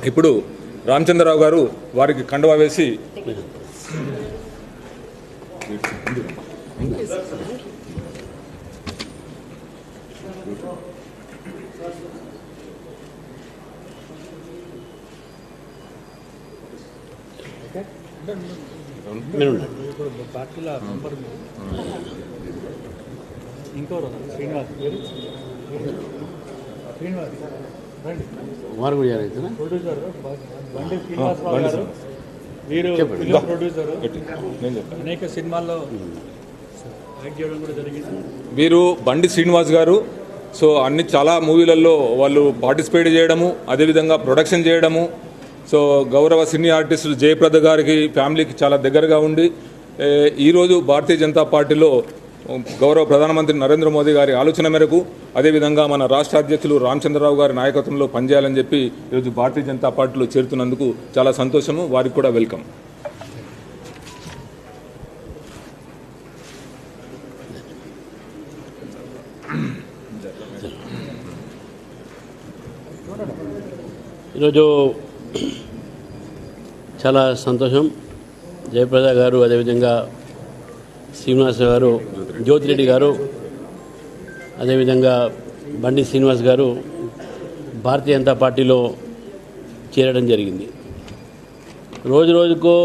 ఇప్పుడు రామచంద్రరావు గారు వారికి కండువా వేసి అనేక సినిమాల్లో వీరు బండి శ్రీనివాస్ గారు. సో అన్ని చాలా మూవీలలో వాళ్ళు పార్టిసిపేట్ చేయడము, అదేవిధంగా ప్రొడక్షన్ చేయడము. సో గౌరవ సినీ ఆర్టిస్టు జయప్రద గారికి ఫ్యామిలీకి చాలా దగ్గరగా ఉండి ఈరోజు భారతీయ జనతా పార్టీలో గౌరవ ప్రధానమంత్రి నరేంద్ర మోదీ గారి ఆలోచన మేరకు, అదేవిధంగా మన రాష్ట్ర అధ్యక్షులు రామచంద్రరావు గారి నాయకత్వంలో పనిచేయాలని చెప్పి ఈరోజు భారతీయ జనతా పార్టీలో చేరుతున్నందుకు చాలా సంతోషము. వారికి కూడా వెల్కమ్. ఈరోజు చాలా సంతోషం. జయప్రద గారు, అదేవిధంగా శ్రీనివాస్ గారు, జ్యోతిరెడ్డి గారు, అదేవిధంగా బండి శ్రీనివాస్ గారు భారతీయ జనతా పార్టీలో చేరడం జరిగింది. రోజు రోజుకు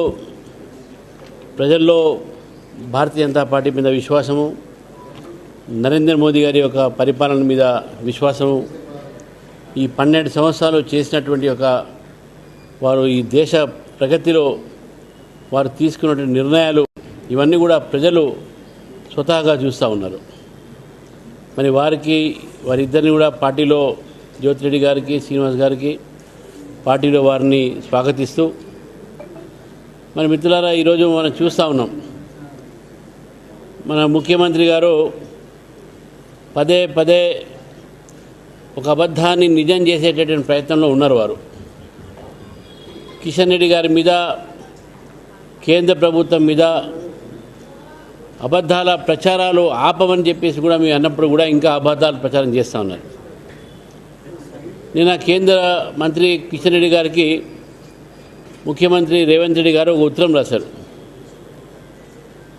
ప్రజల్లో భారతీయ జనతా పార్టీ మీద విశ్వాసము, నరేంద్ర మోదీ గారి యొక్క పరిపాలన మీద విశ్వాసము, ఈ 12 సంవత్సరాలు చేసినటువంటి వారు ఈ దేశ ప్రగతిలో వారు తీసుకున్నటువంటి నిర్ణయాలు ఇవన్నీ కూడా ప్రజలు స్వతహాగా చూస్తూ ఉన్నారు. మరి వారిద్దరిని కూడా పార్టీలో, జ్యోతిరెడ్డి గారికి, శ్రీనివాస్ గారికి పార్టీలో వారిని స్వాగతిస్తూ, మరి మిత్రులారా, ఈరోజు మనం చూస్తూ ఉన్నాం, మన ముఖ్యమంత్రి గారు పదే పదే ఒక అబద్ధాన్ని నిజం చేసేటటువంటి ప్రయత్నంలో ఉన్నారు. వారు కిషన్ రెడ్డి గారి మీద, కేంద్ర ప్రభుత్వం మీద అబద్ధాల ప్రచారాలు ఆపమని చెప్పేసి కూడా మేము అన్నప్పుడు కూడా ఇంకా అబద్ధాలు ప్రచారం చేస్తూ ఉన్నారు. నిన్న కేంద్ర మంత్రి కిషన్ రెడ్డి గారికి ముఖ్యమంత్రి రేవంత్ రెడ్డి గారు ఒక ఉత్తరం రాశారు.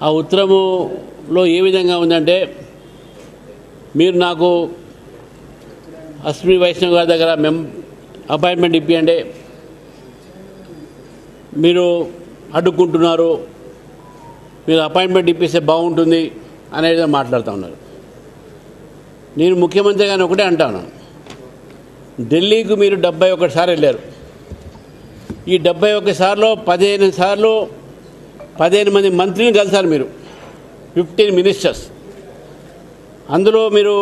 ఆ ఉత్తరములో ఏ విధంగా ఉందంటే, మీరు నాకు అశ్విని వైష్ణవ్ గారి దగ్గర అపాయింట్మెంట్ ఇప్పియండి, మీరు అడ్డుకుంటున్నారు, మీరు అపాయింట్మెంట్ ఇప్పిస్తే బాగుంటుంది అనేది మాట్లాడుతూ ఉన్నారు. నేను ముఖ్యమంత్రి గారిని ఒకటే అంటాను, ఢిల్లీకి మీరు 71 సార్లు వెళ్ళారు. ఈ 71 సార్లు 15 సార్లు 15 మంది మంత్రులను కలిసారు మీరు, 15 మినిస్టర్స్. అందులో మీరు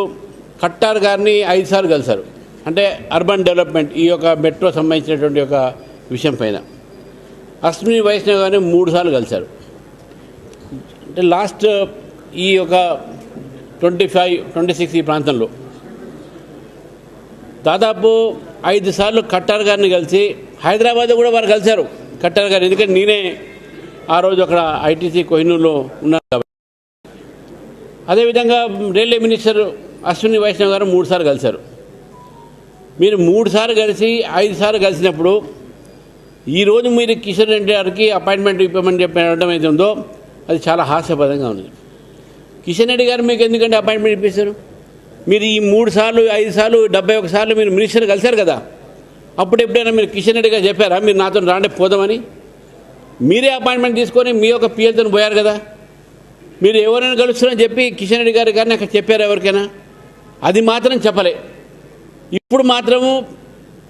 ఖట్టార్ గారిని 5 సార్లు కలిశారు. అంటే అర్బన్ డెవలప్మెంట్, ఈ యొక్క మెట్రో సంబంధించినటువంటి ఒక విషయం పైన. అశ్విని వైష్ణవ్ గారిని 3 సార్లు కలిశారు. అంటే లాస్ట్ ఈ యొక్క 25-26 ఈ ప్రాంతంలో దాదాపు 5 సార్లు ఖట్టార్ గారిని కలిసి, హైదరాబాద్ కూడా వారు కలిశారు ఖట్టార్ గారు. ఎందుకంటే నేనే ఆ రోజు అక్కడ ఐటీసీ కోహినూర్లో ఉన్నాను కాబట్టి. అదేవిధంగా రైల్వే మినిస్టర్ అశ్విని వైష్ణవ్ గారు 3 సార్లు కలిశారు. మీరు 3 సార్లు కలిసి 5 సార్లు కలిసినప్పుడు ఈరోజు మీరు కిషన్ రెడ్డి గారికి అపాయింట్మెంట్ ఇవ్వమని చెప్పడం ఏది ఉందో అది చాలా హాస్యపదంగా ఉంది. కిషన్ రెడ్డి గారు మీకు ఎందుకంటే అపాయింట్మెంట్ ఇప్పిస్తారు? మీరు ఈ 3 సార్లు 5 సార్లు 71 సార్లు మీరు మినిస్టర్ కలిశారు కదా, అప్పుడు ఎప్పుడైనా మీరు కిషన్ రెడ్డి గారు చెప్పారా మీరు నాతో రాండి పోదామని? మీరే అపాయింట్మెంట్ తీసుకొని మీ యొక్క పిఎల్తో పోయారు కదా. మీరు ఎవరైనా కలుస్తున్నారని చెప్పి కిషన్ రెడ్డి గారు కానీ అక్కడ చెప్పారు ఎవరికైనా? అది మాత్రం చెప్పలే. ఇప్పుడు మాత్రము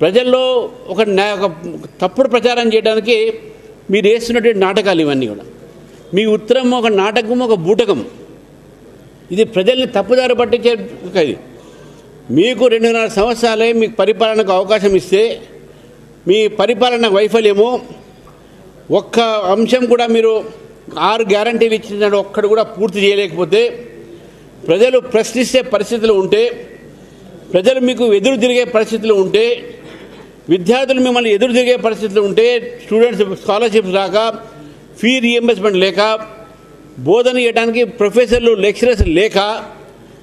ప్రజల్లో ఒక తప్పుడు ప్రచారం చేయడానికి మీరు వేస్తున్నటువంటి నాటకాలు ఇవన్నీ కూడా. మీ ఉత్తరం ఒక నాటకం, ఒక బూటకం. ఇది ప్రజల్ని తప్పుదారి పట్టించే ఇది. మీకు 2.5 సంవత్సరాలే మీకు పరిపాలనకు అవకాశం ఇస్తే మీ పరిపాలన వైఫల్యము ఒక్క అంశం కూడా మీరు 6 గ్యారంటీలు ఇచ్చినాడు ఒక్కడు కూడా పూర్తి చేయలేకపోతే, ప్రజలు ప్రశ్నిస్తే పరిస్థితులు ఉంటే, ప్రజలు మీకు ఎదురు తిరిగే పరిస్థితులు ఉంటే, విద్యార్థులు మిమ్మల్ని ఎదురు తిరిగే పరిస్థితులు ఉంటే, స్టూడెంట్స్ స్కాలర్షిప్స్ రాక, ఫీ రీఎంబర్స్మెంట్ లేక, బోధన చేయడానికి ప్రొఫెసర్లు లెక్చరర్స్ లేక,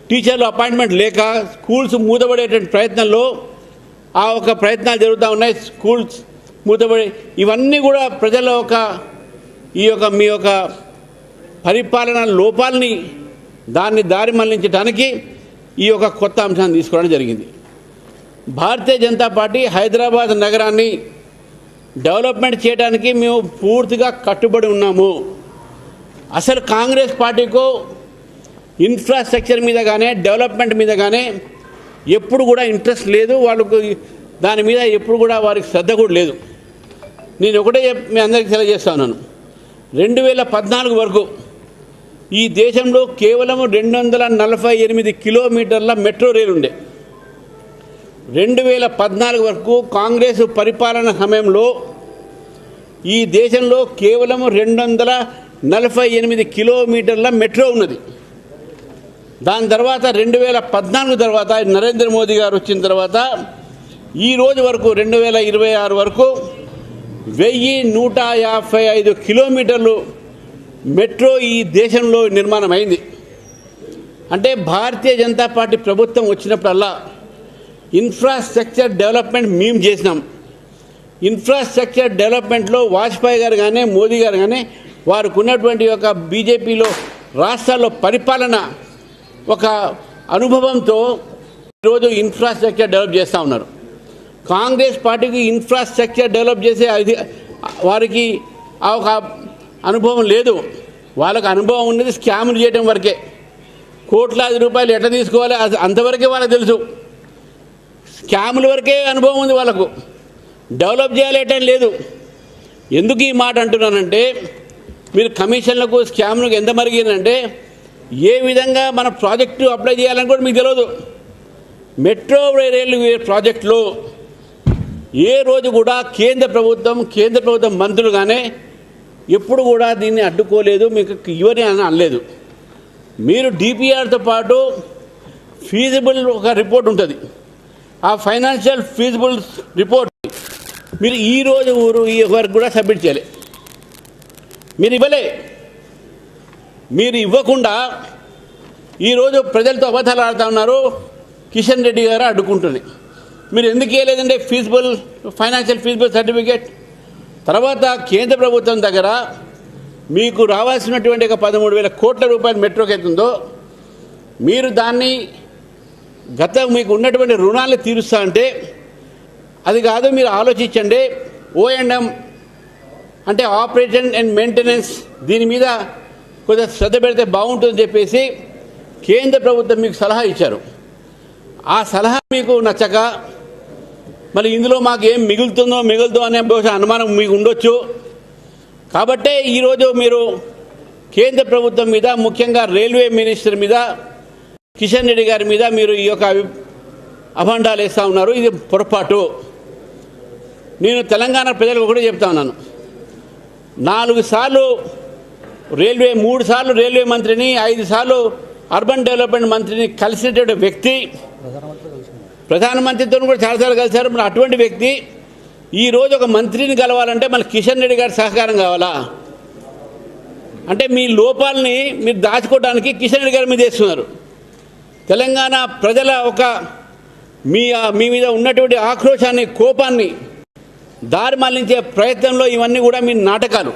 టీచర్లు అపాయింట్మెంట్ లేక, స్కూల్స్ మూతపడేటువంటి ప్రయత్నంలో ఆ ఒక ప్రయత్నాలు జరుగుతూ ఉన్నాయి. స్కూల్స్ మూతపడి ఇవన్నీ కూడా ప్రజల మీ యొక్క పరిపాలన లోపాలని దారి మళ్లించడానికి ఈ యొక్క కొత్త అంశాన్ని తీసుకోవడం జరిగింది. భారతీయ జనతా పార్టీ హైదరాబాద్ నగరాన్ని డెవలప్మెంట్ చేయడానికి మేము పూర్తిగా కట్టుబడి ఉన్నాము. అసలు కాంగ్రెస్ పార్టీకు ఇన్ఫ్రాస్ట్రక్చర్ మీద కానీ డెవలప్మెంట్ మీద కానీ ఎప్పుడు కూడా ఇంట్రెస్ట్ లేదు. వాళ్ళకు దాని మీద ఎప్పుడు కూడా వారికి శ్రద్ధ కూడా లేదు. నేను ఒకటే మీ అందరికీ తెలియజేస్తా ఉన్నాను. 2014 వరకు ఈ దేశంలో కేవలం 248 కిలోమీటర్ల మెట్రో రైలు ఉండే. 2014 వరకు కాంగ్రెస్ పరిపాలన సమయంలో ఈ దేశంలో కేవలం 248 కిలోమీటర్ల మెట్రో ఉన్నది. దాని తర్వాత 2014 తర్వాత నరేంద్ర మోదీ గారు వచ్చిన తర్వాత ఈ రోజు వరకు 2026 వరకు 1155 కిలోమీటర్లు మెట్రో ఈ దేశంలో నిర్మాణం అయింది. అంటే భారతీయ జనతా పార్టీ ప్రభుత్వం వచ్చినప్పుడల్లా ఇన్ఫ్రాస్ట్రక్చర్ డెవలప్మెంట్ మేము చేసినాం. ఇన్ఫ్రాస్ట్రక్చర్ డెవలప్మెంట్లో వాజ్పేయి గారు కానీ మోదీ గారు కానీ వారికి ఉన్నటువంటి ఒక బీజేపీలో రాష్ట్రాల్లో పరిపాలన ఒక అనుభవంతో ఈరోజు ఇన్ఫ్రాస్ట్రక్చర్ డెవలప్ చేస్తూ ఉన్నారు. కాంగ్రెస్ పార్టీకి ఇన్ఫ్రాస్ట్రక్చర్ డెవలప్ చేసే వారికి ఆ ఒక అనుభవం లేదు. వాళ్ళకి అనుభవం ఉన్నది స్కాములు చేయడం వరకే. కోట్లాది రూపాయలు ఎట్లా తీసుకోవాలి అంతవరకే వాళ్ళకి తెలుసు. స్కాముల వరకే అనుభవం ఉంది వాళ్ళకు. డెవలప్ చేయాలేటం లేదు. ఎందుకు ఈ మాట అంటున్నానంటే మీరు కమిషన్లకు స్కామ్లకు ఎంత మరిగిందంటే ఏ విధంగా మన ప్రాజెక్టు అప్లై చేయాలని కూడా మీకు తెలియదు. మెట్రో రైలు ప్రాజెక్టులో ఏ రోజు కూడా కేంద్ర ప్రభుత్వం మంత్రులు కానీ ఎప్పుడు కూడా దీన్ని అడ్డుకోలేదు, మీకు ఇవని అని అనలేదు. మీరు డిపిఆర్తో పాటు ఫీజిబుల్ ఒక రిపోర్ట్ ఉంటుంది. ఆ ఫైనాన్షియల్ ఫీజిబుల్ రిపోర్ట్ మీరు ఈ వరకు కూడా సబ్మిట్ చేయాలి. మీరు ఇవ్వలే. మీరు ఇవ్వకుండా ఈరోజు ప్రజలతో అబద్ధాలు ఆడుతూ ఉన్నారు. కిషన్ రెడ్డి గారు అడ్డుకుంటుంది. మీరు ఎందుకు ఇవ్వలేదంటే ఫైనాన్షియల్ ఫీజిబుల్ సర్టిఫికేట్. తర్వాత కేంద్ర ప్రభుత్వం దగ్గర మీకు రావాల్సినటువంటి ఒక 13,000 కోట్ల రూపాయలు మెట్రోకి అవుతుందో మీరు దాన్ని మీకు ఉన్నటువంటి రుణాలను తీరుస్తా అంటే అది కాదు. మీరు ఆలోచించండి. O&M అంటే ఆపరేషన్ అండ్ మెయింటెనెన్స్ దీని మీద కొద్దిగా శ్రద్ధ పెడితే బాగుంటుందని చెప్పేసి కేంద్ర ప్రభుత్వం మీకు సలహా ఇచ్చారు. ఆ సలహా మీకు నచ్చక మరి ఇందులో మాకు ఏం మిగులుతుందో అనే బహుశా అనుమానం మీకు ఉండొచ్చు. కాబట్టే ఈరోజు మీరు కేంద్ర ప్రభుత్వం మీద ముఖ్యంగా రైల్వే మినిస్టర్ మీద కిషన్ రెడ్డి గారి మీద మీరు ఈ యొక్క అభండాలు వేస్తూ ఉన్నారు. ఇది పొరపాటు. నేను తెలంగాణ ప్రజలకు ఒకటే చెప్తా ఉన్నాను. 4 సార్లు 3 సార్లు రైల్వే మంత్రిని 5 సార్లు అర్బన్ డెవలప్మెంట్ మంత్రిని కలిసినటువంటి వ్యక్తి, ప్రధానమంత్రితో కూడా చాలాసార్లు కలిశారు. మరి అటువంటి వ్యక్తి ఈరోజు ఒక మంత్రిని కలవాలంటే మళ్ళీ కిషన్ రెడ్డి గారి సహకారం కావాలా? అంటే మీ లోపాలని మీరు దాచుకోవడానికి కిషన్ రెడ్డి గారి మీద వేస్తున్నారు. తెలంగాణ ప్రజల మీ మీద ఉన్నటువంటి ఆక్రోశాన్ని, కోపాన్ని దారి మళ్లించే ప్రయత్నంలో ఇవన్నీ కూడా మీ నాటకాలు.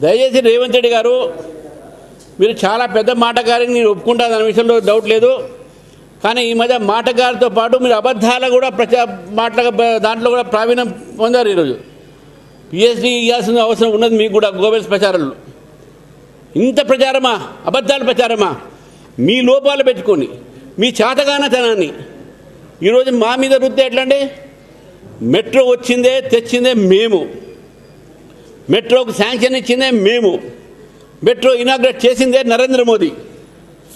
దయచేసి రేవంత్ రెడ్డి గారు మీరు చాలా పెద్ద మాటగారిని నేను ఒప్పుకుంటా, దాని విషయంలో డౌట్ లేదు. కానీ ఈ మధ్య మాటగారితో పాటు మీరు అబద్ధాలు కూడా దాంట్లో కూడా ప్రావీణ్యం పొందారు. ఈరోజు PhD ఇవ్వాల్సిన అవసరం ఉన్నది మీకు కూడా. గోబెల్స్ ప్రచారంలో ఇంత ప్రచారమా? అబద్ధాల ప్రచారమా? మీ లోపాలు పెట్టుకొని మీ చాతగానతనాన్ని ఈరోజు మా మీద రుద్దే ఎట్లండి? మెట్రో తెచ్చిందే మేము. మెట్రోకు శాంక్షన్ ఇచ్చిందే మేము. మెట్రో ఇనాగ్రేట్ చేసిందే నరేంద్ర మోదీ.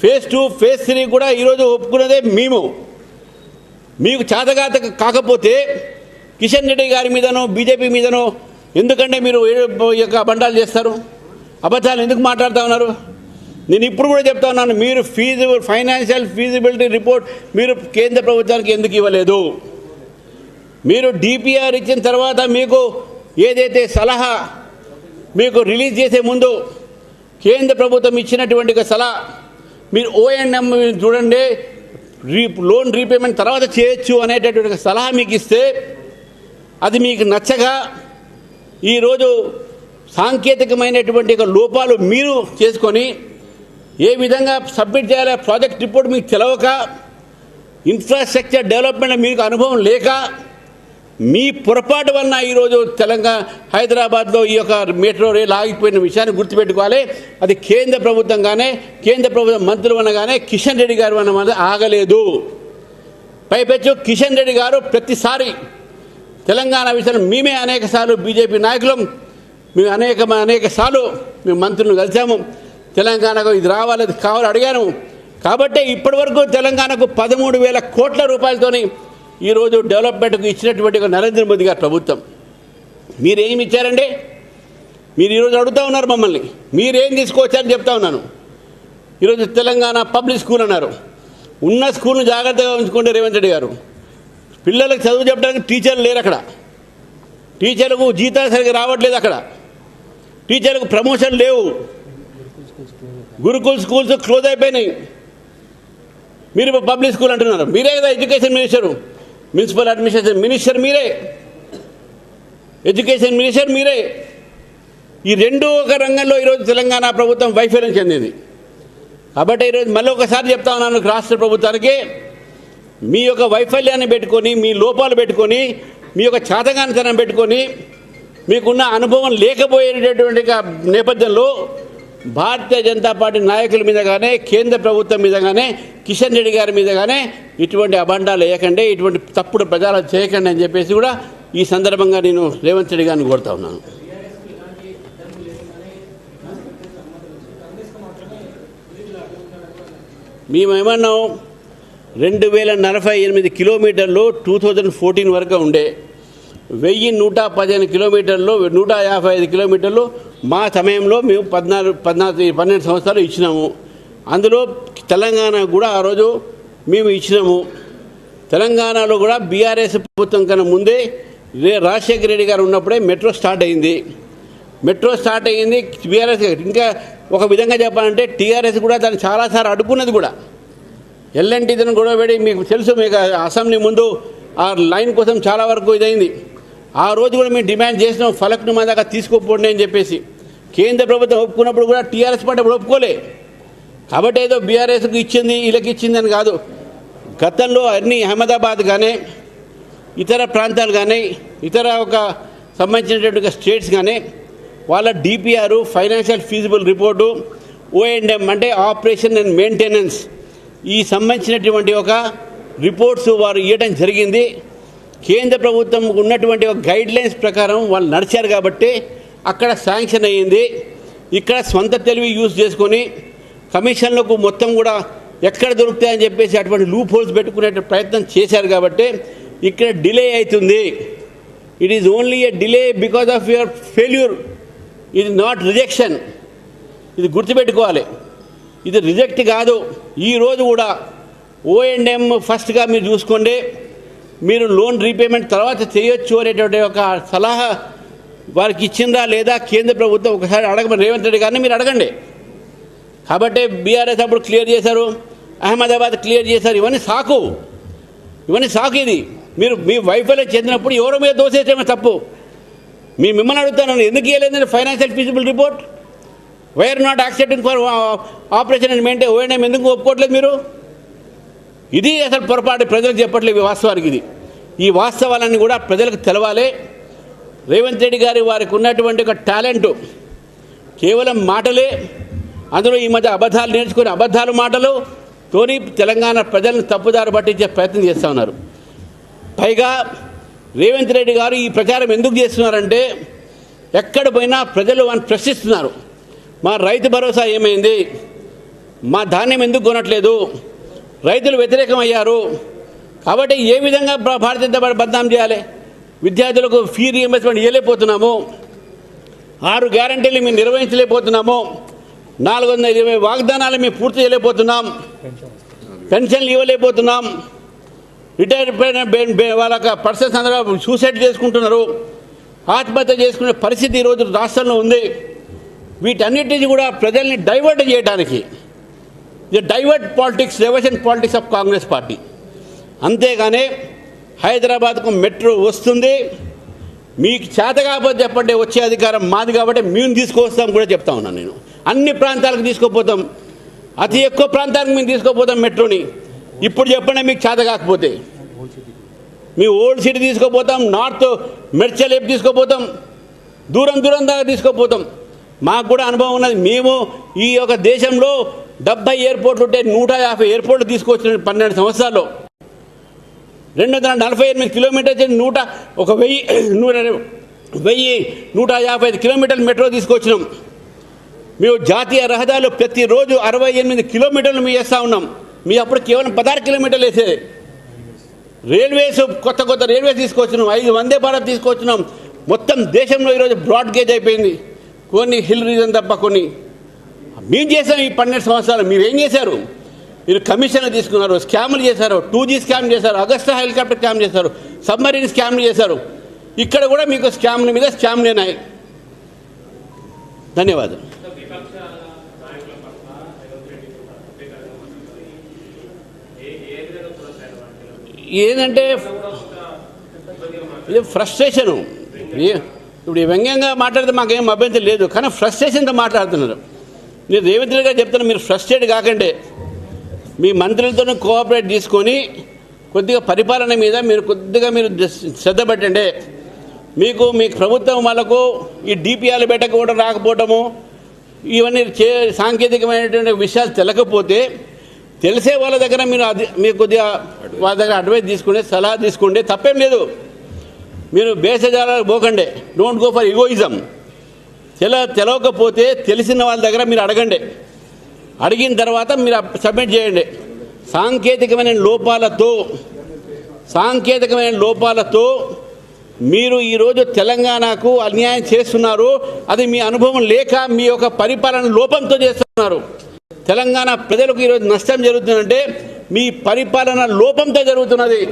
ఫేజ్ 2, ఫేజ్ 3 కూడా ఈరోజు ఒప్పుకున్నదే మేము. మీకు చాతగాత కాకపోతే కిషన్ రెడ్డి గారి మీదనో బీజేపీ మీదనో ఎందుకంటే మీరు యొక్క అబండాలు చేస్తారు? అబద్ధాలు ఎందుకు మాట్లాడుతూ ఉన్నారు? నేను ఇప్పుడు కూడా చెప్తా ఉన్నాను. మీరు ఫైనాన్షియల్ ఫీజిబిలిటీ రిపోర్ట్ మీరు కేంద్ర ప్రభుత్వానికి ఎందుకు ఇవ్వలేదు? మీరు DPR ఇచ్చిన తర్వాత మీకు ఏదైతే సలహా మీకు రిలీజ్ చేసే ముందు కేంద్ర ప్రభుత్వం ఇచ్చినటువంటి సలహా మీరు O&M లోన్ రీపేమెంట్ తర్వాత చేయొచ్చు అనేటటువంటి సలహా మీకు ఇస్తే అది మీకు నచ్చగా ఈరోజు సాంకేతికమైనటువంటి లోపాలు మీరు చేసుకొని ఏ విధంగా సబ్మిట్ చేయాలో ప్రాజెక్ట్ రిపోర్ట్ మీకు తెలవక, ఇన్ఫ్రాస్ట్రక్చర్ డెవలప్మెంట్ మీకు అనుభవం లేక, మీ పొరపాటు వలన ఈరోజు తెలంగాణ హైదరాబాద్లో ఈ యొక్క మెట్రో రైలు ఆగిపోయిన విషయాన్ని గుర్తుపెట్టుకోవాలి. అది కేంద్ర ప్రభుత్వంగానే, కేంద్ర ప్రభుత్వ మంత్రులు అనగానే కిషన్ రెడ్డి గారు అన్నమాట ఆగలేదు. పైపెచ్చు కిషన్ రెడ్డి గారు ప్రతిసారి తెలంగాణ విషయంలో మేమే అనేక సార్లు బీజేపీ నాయకులం మేము అనేక సార్లు మేము మంత్రులను కలిసాము. తెలంగాణకు ఇది రావాలి, అది కావాలి అడిగాను. కాబట్టి ఇప్పటివరకు తెలంగాణకు 13,000 కోట్ల రూపాయలతోని ఈరోజు డెవలప్మెంట్కు ఇచ్చినటువంటి నరేంద్ర మోదీ గారి ప్రభుత్వం. మీరేమి ఇచ్చారండి? మీరు ఈరోజు అడుగుతూ ఉన్నారు మమ్మల్ని, మీరేం తీసుకొచ్చారని చెప్తా ఉన్నాను. ఈరోజు తెలంగాణ పబ్లిక్ స్కూల్ అన్నారు. ఉన్న స్కూల్ను జాగ్రత్తగా ఉంచుకోండి రేవంత్ రెడ్డి గారు. పిల్లలకు చదువు చెప్పడానికి టీచర్లు లేరు అక్కడ, టీచర్లకు జీతాలు సరిగ్గా రావట్లేదు, అక్కడ టీచర్లకు ప్రమోషన్ లేవు, గురుకుల్ స్కూల్స్ క్లోజ్ అయిపోయినాయి. మీరు పబ్లిక్ స్కూల్ అంటున్నారు. మీరే కదా education minister, municipal administration minister మీరే, ఎడ్యుకేషన్ మినిస్టర్ మీరే. ఈ రెండు ఒక రంగంలో ఈరోజు తెలంగాణ ప్రభుత్వం వైఫల్యం చెందింది. కాబట్టి ఈరోజు మళ్ళీ ఒకసారి చెప్తా ఉన్నాను రాష్ట్ర ప్రభుత్వానికి, మీ యొక్క వైఫల్యాన్ని పెట్టుకొని, మీ లోపాలు పెట్టుకొని, మీ యొక్క చాతగానితనం పెట్టుకొని, మీకున్న అనుభవం లేకపోయేటటువంటి నేపథ్యంలో భారతీయ జనతా పార్టీ నాయకుల మీద కానీ, కేంద్ర ప్రభుత్వం మీద కానీ, కిషన్ రెడ్డి గారి మీద కానీ ఇటువంటి అబండాలు వేయకండి, ఇటువంటి తప్పుడు ప్రచారం చేయకండి అని చెప్పేసి కూడా ఈ సందర్భంగా నేను రేవంత్ రెడ్డి గారిని కోరుతా ఉన్నాను. మేమేమన్నాం, 2048 కిలోమీటర్లు 2014 వరకు ఉండే, 1115 కిలోమీటర్లు, 155 కిలోమీటర్లు మా సమయంలో మేము 12 సంవత్సరాలు ఇచ్చినాము. అందులో తెలంగాణ కూడా ఆ రోజు మేము ఇచ్చినాము. తెలంగాణలో కూడా బీఆర్ఎస్ ప్రభుత్వం కన్నా ముందే రాజశేఖర రెడ్డి గారు ఉన్నప్పుడే మెట్రో స్టార్ట్ అయింది. బీఆర్ఎస్ ఇంకా ఒక విధంగా చెప్పాలంటే టీఆర్ఎస్ కూడా దాన్ని చాలాసార్లు అడ్డుకున్నది కూడా. ఎల్ఎన్టీ దాన్ని గొడవ పెడి, మీకు తెలుసు, మీకు అసెంబ్లీ ముందు ఆ లైన్ కోసం చాలా వరకు ఇదైంది. ఆ రోజు కూడా మేము డిమాండ్ చేసినాం, ఫలక్ను మా దాకా తీసుకోపోండి అని చెప్పేసి. కేంద్ర ప్రభుత్వం ఒప్పుకున్నప్పుడు కూడా టీఆర్ఎస్ పార్టీ ఒప్పుకోలే. కాబట్టి ఏదో బీఆర్ఎస్కి ఇచ్చింది వీళ్ళకి ఇచ్చింది అని కాదు. గతంలో అన్ని అహ్మదాబాద్ కానీ, ఇతర ప్రాంతాలు కానీ, ఇతర ఒక సంబంధించినటువంటి స్టేట్స్ కానీ వాళ్ళ డిపిఆర్, ఫైనాన్షియల్ ఫీజిబుల్ రిపోర్టు, ఓఎండ్ఎం అంటే ఆపరేషన్ అండ్ మెయింటెనెన్స్, ఈ సంబంధించినటువంటి ఒక రిపోర్ట్స్ వారు ఇవ్వడం జరిగింది. కేంద్ర ప్రభుత్వం ఉన్నటువంటి ఒక గైడ్లైన్స్ ప్రకారం వాళ్ళు నడిచారు కాబట్టి అక్కడ శాంక్షన్ అయ్యింది. ఇక్కడ స్వంత తెలివి యూజ్ చేసుకొని కమిషన్లకు మొత్తం కూడా ఎక్కడ దొరుకుతాయని చెప్పేసి అటువంటి లూప్ హోల్స్ పెట్టుకునే ప్రయత్నం చేశారు కాబట్టి ఇక్కడ డిలే అవుతుంది. It is only A delay because of your failure. ఇది నాట్ రిజెక్షన్. ఇది గుర్తుపెట్టుకోవాలి, ఇది రిజెక్ట్ కాదు. ఈరోజు కూడా ఓఎండ్ఎం ఫస్ట్గా మీరు చూసుకోండి, మీరు లోన్ రీపేమెంట్ తర్వాత చేయొచ్చు అనేటువంటి ఒక సలహా వారికి ఇచ్చిందా లేదా కేంద్ర ప్రభుత్వం ఒకసారి అడగమని రేవంత్ రెడ్డి గారిని మీరు అడగండి. కాబట్టి బీఆర్ఎస్ అప్పుడు క్లియర్ చేశారు, అహ్మదాబాద్ క్లియర్ చేశారు. ఇవన్నీ సాకు ఇది. మీరు మీ వైఫల్యం చెందినప్పుడు ఎవరో మీద దోసేయటమే తప్పు. మిమ్మల్ని అడుగుతాను, ఎందుకు ఇవ్వలేదండి financial feasible report? Why are not accepting for operation and maintain O and M ఎందుకు ఒప్పుకోవట్లేదు మీరు? ఇది అసలు పొరపాటు, ప్రజలకు చెప్పట్లేదు వాస్తవానికి. ఈ వాస్తవాలన్నీ కూడా ప్రజలకు తెలవాలి. రేవంత్ రెడ్డి గారి వారికి ఉన్నటువంటి ఒక టాలెంటు కేవలం మాటలే. అందులో ఈ మధ్య అబద్ధాలు నేర్చుకుని అబద్ధాలు మాటలు తోని తెలంగాణ ప్రజలను తప్పుదారి పట్టించే ప్రయత్నం చేస్తూ ఉన్నారు. పైగా రేవంత్ రెడ్డి గారు ఈ ప్రచారం ఎందుకు చేస్తున్నారంటే ఎక్కడ పోయినా ప్రజలు వారిని ప్రశ్నిస్తున్నారు. మా రైతు భరోసా ఏమైంది? మా ధాన్యం ఎందుకు కొనట్లేదు? రైతులు వ్యతిరేకమయ్యారు. కాబట్టి ఏ విధంగా భారతీయ జనతా పార్టీ బద్నాం చేయాలి? విద్యార్థులకు ఫీ రీఎంబర్స్మెంట్ ఇవ్వలేకపోతున్నాము, 6 గ్యారంటీలు మేము నిర్వహించలేకపోతున్నాము, 420 వాగ్దానాలు మేము పూర్తి చేయలేకపోతున్నాం, పెన్షన్లు ఇవ్వలేకపోతున్నాం, రిటైర్డ్ వాళ్ళ పర్సన్స్ అందరూ సూసైడ్ చేసుకుంటున్నారు, ఆత్మహత్య చేసుకునే పరిస్థితి ఈరోజు రాష్ట్రంలో ఉంది. వీటన్నిటిని కూడా ప్రజల్ని డైవర్ట్ చేయడానికి divert politics, diversion politics of Congress party. అంతేగాని హైదరాబాద్కు మెట్రో వస్తుంది, మీకు చేత కాకపోతే చెప్పండి, వచ్చే అధికారం మాది కాబట్టి మేము తీసుకొస్తాం కూడా చెప్తా ఉన్నాను నేను. అన్ని ప్రాంతాలకు తీసుకుపోతాం, అతి ఎక్కువ ప్రాంతాలకు మేము తీసుకుపోతాం మెట్రోని. ఇప్పుడు చెప్పండి మీకు చేత కాకపోతే. మీ ఓల్డ్ సిటీ తీసుకుపోతాం, నార్త్ మెడ్చల్ వైపు తీసుకుపోతాం, దూరం దూరం దాకా తీసుకుపోతాం. మాకు కూడా అనుభవం ఉన్నది. మేము ఈ యొక్క దేశంలో 70 ఎయిర్పోర్ట్లు ఉంటే 150 ఎయిర్పోర్ట్లు తీసుకొచ్చిన 12 సంవత్సరాల్లో. 248 కిలోమీటర్స్ 1,155 కిలోమీటర్లు మెట్రో తీసుకొచ్చినాం. మేము జాతీయ రహదారులు ప్రతిరోజు 68 కిలోమీటర్లు మేము వేస్తూ ఉన్నాం. మీ అప్పుడు కేవలం 16 కిలోమీటర్లు వేసేది. రైల్వేస్ కొత్త కొత్త రైల్వేస్ తీసుకొచ్చినాం, 5 వందే భారత్ తీసుకొచ్చినాం. మొత్తం దేశంలో ఈరోజు బ్రాడ్ గేజ్ అయిపోయింది. కొన్ని హిల్ రీజన్ తప్ప కొన్ని మేము చేసాం. ఈ 12 సంవత్సరాలు మీరేం చేశారు? మీరు కమిషన్లు తీసుకున్నారు, స్కాములు చేశారు, 2G స్కామ్ చేశారు, అగస్టా హెలికాప్టర్ స్కామ్ చేశారు, సబ్మరీన్ స్కామ్లు చేశారు. ఇక్కడ కూడా మీకు స్కామ్ల మీద స్కామ్లు ఉన్నాయి. ధన్యవాదాలు. ఏంటంటే ఇది ఫ్రస్ట్రేషను. ఇప్పుడు వ్యంగ్యంగా మాట్లాడితే మాకేం అభ్యంతరం లేదు, కానీ ఫ్రస్ట్రేషన్తో మాట్లాడుతున్నారు. నేను రేవంత్ రెడ్డి గారు చెప్తున్నా, మీరు ఫ్రస్ట్రేట్ కాకండి. మీ మంత్రులతో కోఆపరేట్ తీసుకొని కొద్దిగా పరిపాలన మీద మీరు శ్రద్ధ పెట్టండి. మీకు ప్రభుత్వం వాళ్ళకు ఈ డిపిఆర్లు పెట్టకపోవడం రాకపోవడము ఇవన్నీ సాంకేతికమైనటువంటి విషయాలు తెలియకపోతే తెలిసే వాళ్ళ దగ్గర మీరు కొద్దిగా వాళ్ళ దగ్గర అడ్వైస్ తీసుకుని సలహా తీసుకోండి, తప్పేం లేదు. మీరు బేసజాలకు పోకండి, డోంట్ గో ఫర్ ఈగోయిజం. తెలియకపోతే తెలిసిన వాళ్ళ దగ్గర మీరు అడగండి, అడిగిన తర్వాత మీరు సబ్మిట్ చేయండి. సాంకేతికమైన లోపాలతో మీరు ఈరోజు తెలంగాణకు అన్యాయం చేస్తున్నారు. అది మీ అనుభవం లేక మీ యొక్క పరిపాలన లోపంతో చేస్తున్నారు. తెలంగాణ ప్రజలకు ఈరోజు నష్టం జరుగుతుందంటే మీ పరిపాలన లోపంతో జరుగుతున్నది.